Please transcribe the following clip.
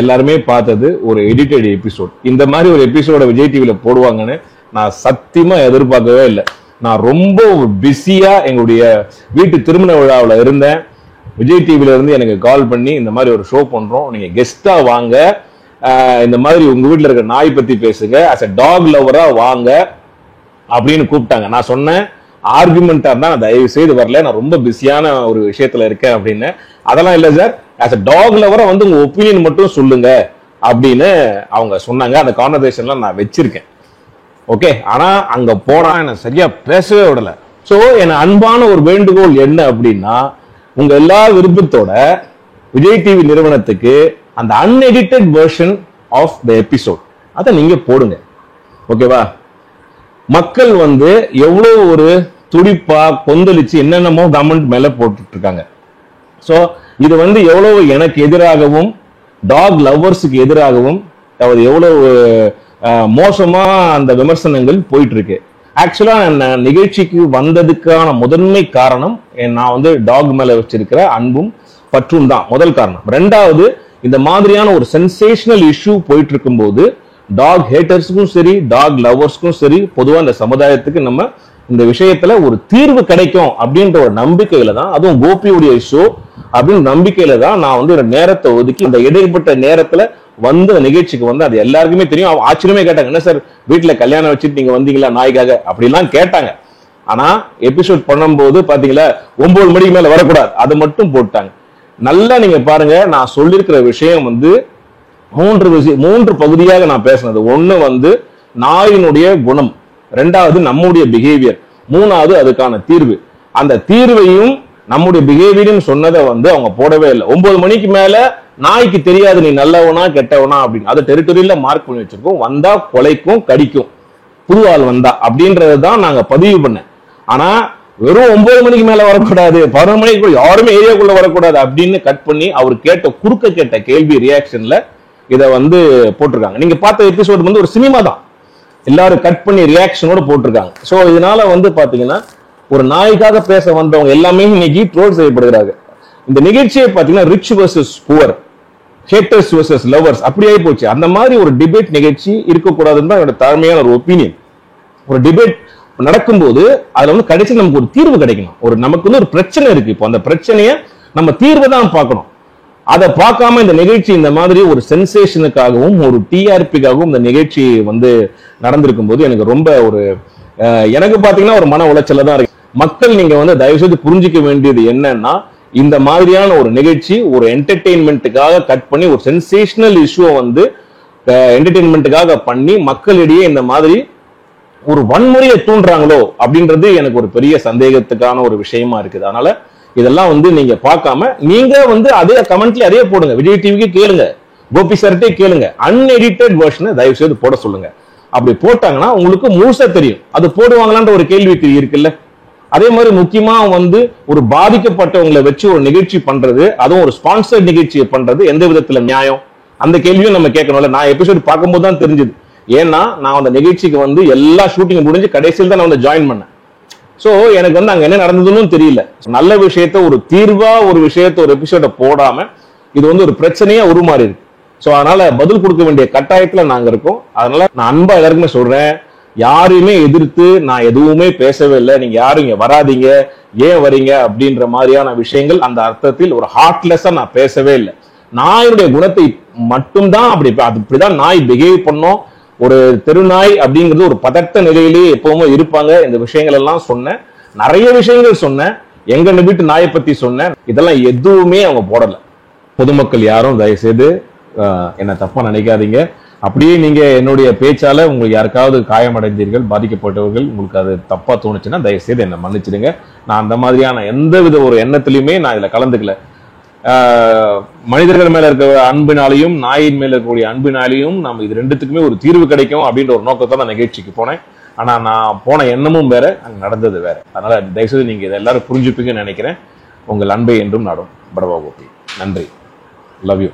எல்லாருமே பார்த்தது ஒரு எடிட்டட் எபிசோட். இந்த மாதிரி ஒரு எபிசோட விஜய் டிவில போடுவாங்கன்னு நான் சத்தியமா எதிர்பார்க்கவே இல்லை. நான் ரொம்ப பிஸியா எங்களுடைய வீட்டு திருமண விழாவில் இருந்தேன். விஜய் டிவில இருந்து எனக்கு கால் பண்ணி இந்த மாதிரி ஒரு ஷோ பண்றோம், நீங்க கெஸ்டா வாங்க, இந்த மாதிரி உங்க வீட்டுல இருக்க நாய் பத்தி பேசுங்க, அஸ் அ டாக் லவரா வாங்க அப்படின்னு கூப்பிட்டாங்க. நான் சொன்னேன் ஆர்குமெண்டா இருந்தா நான் தயவு செய்து வரல, நான் ரொம்ப பிஸியான ஒரு விஷயத்துல இருக்கேன் அப்படின்னு. அதெல்லாம் இல்ல சார், ஆஸ் அ டாக் லவரா வந்து உங்க ஒப்பீனியன் மட்டும் சொல்லுங்க அப்படின்னு அவங்க சொன்னாங்க. அந்த கான்வர்சேஷன்லாம் நான் வச்சிருக்கேன். ஓகே, ஆனா அங்க போனா என்ன சரியா பேசவே விடல. சோ என் அன்பான ஒரு வேண்டுகோள் என்ன அப்படின்னா, உங்க எல்லா விருப்பத்தோட விஜய் டிவி நிறுவனத்துக்கு அந்த unedited version of the episode அதை நீங்க போடுங்க. ஓகேவா? மக்கள் வந்து எவ்வளவு ஒரு துடிப்பா கொந்தளிச்சு என்னென்னமோ கமெண்ட் மேல போட்டுட்டு இருக்காங்க. சோ இது வந்து எவ்வளவு எனக்கு எதிராகவும் டாக் லவ்வர்ஸுக்கு எதிராகவும் எவ்வளவு மோசமா அந்த விமர்சனங்கள் போயிட்டு இருக்கு. ஆக்சுவலா நான் நிகழ்ச்சிக்கு வந்ததுக்கான முதன்மை காரணம் நான் வந்து டாக் மேல வச்சிருக்கிற அன்பும் பற்றும் தான் முதல் காரணம். ரெண்டாவது, இந்த மாதிரியான ஒரு சென்சேஷனல் இஷ்யூ போயிட்டு இருக்கும் போது டாக் ஹேட்டர்ஸுக்கும் சரி டாக் லவர்ஸ்க்கும் சரி பொதுவா இந்த சமுதாயத்துக்கு நம்ம இந்த விஷயத்துல ஒரு தீர்வு கிடைக்கும் அப்படின்ற ஒரு நம்பிக்கையில தான், அதுவும் கோபியுடைய ஷோ அப்படின்னு நம்பிக்கையில தான் நான் வந்து ஒரு நேரத்தை ஒதுக்கி இந்த இடைப்பட்ட நேரத்துல வந்து நிகழ்ச்சிக்கு வந்து அது எல்லாருக்குமே தெரியும். ஆச்சரியமே கேட்டாங்க, என்ன சார் வீட்டுல கல்யாணம் வச்சுட்டு நீங்க வந்தீங்களா நாய்க்காக அப்படிலாம் கேட்டாங்க. ஆனா எபிசோட் பண்ணும்போது பாத்தீங்களா 9 மணிக்கு மேல வரக்கூடாது அது மட்டும் போட்டாங்க. நல்லா நீங்க பாருங்க, நான் சொல்லியிருக்கிற விஷயம் வந்து மூன்று பகுதியாக நான் பேசினது. ஒண்ணு வந்து நாயினுடைய குணம், ரெண்டாவது நம்முடைய பிஹேவியர், மூணாவது அதுக்கான தீர்வு. அந்த தீர்வையும் நம்முடைய பிஹேவியரும் சொன்னதை வந்து அவங்க போடவே இல்லை. 9 மணிக்கு மேல நாய்க்கு தெரியாது நீ நல்லவனா கெட்டவனா அப்படின்னு. அதை டெரிட்டரியில மார்க் பண்ணி வச்சிருக்கோம். வந்தா கொலைக்கும் கடிக்கும் புது ஆள் வந்தா அப்படின்றதான் நாங்க பதிவு பண்ணேன். ஆனா வெறும் 9 மணிக்கு மேல வரக்கூடாது, 11 மணிக்கு யாருமே ஏரியாக்குள்ள வரக்கூடாது அப்படின்னு கட் பண்ணி அவர் கேட்ட கேள்வி ரியாக்ஷன்ல இத வந்து போட்டிருக்காங்க. நீங்க பார்த்த எபிசோடு வந்து ஒரு சினிமா தான், எல்லாரும் கட் பண்ணி ரியாக்ஷனோட போட்டிருக்காங்க. சோ இதனால வந்து பாத்தீங்கன்னா ஒரு நாய்க்காக பேச வந்தவங்க எல்லாமே இன்னைக்கு ட்ரோல் செய்யப்படுகிறாங்க. இந்த நிகழ்ச்சியை பாத்தீங்கன்னா rich versus poor, haters versus lovers அப்படி ஆகி போச்சு. அந்த மாதிரி ஒரு டிபேட் நிகழ்ச்சி இருக்கக்கூடாதுன்னு தான் என்னோட தாழ்மையான ஒரு ஒப்பீனியன். ஒரு டிபேட் நடக்கும்போது அதுல வந்து கடைசி நமக்கு ஒரு தீர்வு கிடைக்கணும். நமக்கு வந்து ஒரு பிரச்சனை இருக்கு, இப்போ அந்த பிரச்சனையை நம்ம தீர்வு தான் பார்க்கணும். அதை பார்க்காம இந்த நிகழ்ச்சி இந்த மாதிரி ஒரு சென்சேஷனுக்காகவும் ஒரு டிஆர்பிக்காகவும் இந்த நிகழ்ச்சி வந்து நடந்திருக்கும் போது எனக்கு ரொம்ப எனக்கு பாத்தீங்கன்னா ஒரு மன உளைச்சல தான் இருக்கு. மக்கள் நீங்க வந்து தயவு செய்து புரிஞ்சிக்க வேண்டியது என்னன்னா, இந்த மாதிரியான ஒரு நிகழ்ச்சி ஒரு என்டர்டெயின்மெண்ட்டுக்காக கட் பண்ணி ஒரு சென்சேஷனல் இஷ்யூ வந்து என்டர்டெயின்மெண்ட்டுக்காக பண்ணி மக்களிடையே இந்த மாதிரி ஒரு வன்முறையை தூண்டுறாங்களோ அப்படின்றது எனக்கு ஒரு பெரிய சந்தேகத்துக்கான ஒரு விஷயமா இருக்குது. அதனால இதெல்லாம் வந்து நீங்க பார்க்காம நீங்க வந்து அதே கமெண்ட்ல அதே போடுங்க, விஜய் டிவிக்கு கேளுங்க, கோபி சார்ட்டே கேளுங்க, அன்எடிட்டட் வெர்ஷனை தயவு செய்து போட சொல்லுங்க. அப்படி போட்டாங்கன்னா உங்களுக்கு முழுசா தெரியும். அது போடுவாங்களான்ற ஒரு கேள்வி இருக்குல்ல. அதே மாதிரி முக்கியமா வந்து ஒரு பாதிக்கப்பட்டவங்களை வச்சு ஒரு நிகழ்ச்சி பண்றது, அதுவும் ஒரு ஸ்பான்சர்ட் நிகழ்ச்சியை பண்றது எந்த விதத்துல நியாயம்? அந்த கேள்வியும் நம்ம கேட்கணும்ல. நான் எபிசோட் பார்க்கும்போது தான் தெரிஞ்சது. ஏன்னா நான் அந்த நிகழ்ச்சிக்கு வந்து எல்லா ஷூட்டிங் முடிஞ்சு கடைசியில் தான் நான் வந்து ஜாயின் பண்ணேன். சோ எனக்கு வந்து அங்க என்ன நடந்ததுன்னு தெரியல. நல்ல விஷயத்த ஒரு தீர்வா ஒரு விஷயத்த ஒரு எபிசோட போடாம இது வந்து ஒரு பிரச்சனையா உருமாறி இருக்கு. சோ அதனால பதில் கொடுக்க வேண்டிய கட்டாயத்துல நாங்க இருக்கோம். அதனால நான் அன்பா எல்லாருக்குமே சொல்றேன், யாரையுமே எதிர்த்து நான் எதுவுமே பேசவே இல்லை. நீங்க யாரும் இங்க வராதீங்க, ஏன் வரீங்க அப்படின்ற மாதிரியான விஷயங்கள் அந்த அர்த்தத்தில் ஒரு ஹார்ட்லெஸ்ஸா நான் பேசவே இல்லை. நாயுடைய குணத்தை மட்டும்தான் அப்படிதான் நாய் பிஹேவ் பண்ணோம். ஒரு தெருநாய் அப்படிங்கிறது ஒரு பதட்ட நிலையிலேயே எப்பவுமே இருப்பாங்க. இந்த விஷயங்கள் எல்லாம் சொன்னேன், நிறைய விஷயங்கள் சொன்னேன், எங்க வீட்டு நாயை பத்தி சொன்னேன். இதெல்லாம் எதுவுமே அவங்க போடல. பொதுமக்கள் யாரும் தயவு செய்து என்ன தப்பா நினைக்காதீங்க. அப்படியே நீங்க என்னுடைய பேச்சால உங்களுக்கு யாருக்காவது காயமடைந்தீர்கள், பாதிக்கப்பட்டவர்கள், உங்களுக்கு அது தப்பா தோணுச்சுன்னா தயவு செய்து என்ன மன்னிச்சிடுங்க. நான் அந்த மாதிரியான எந்த வித ஒரு எண்ணத்திலுமே நான் இதுல கலந்துக்கல. மனிதர்கள் மேல இருக்க அன்பினாலையும் நாயின் மேல இருக்கக்கூடிய அன்பினாலையும் நம்ம இது ரெண்டுத்துக்குமே ஒரு தீர்வு கிடைக்கும் அப்படின்ற ஒரு நோக்கத்தை நான் நிகழ்ச்சிக்கு போனேன். ஆனா நான் போன எண்ணமும் வேற, அங்க நடந்தது வேற. அதனால தயவுசெய்து நீங்க இதை எல்லாரும் புரிஞ்சுப்பீங்கன்னு நினைக்கிறேன். உங்கள் அன்பை என்றும் நாடும். படவா கோபி. நன்றி. Love you.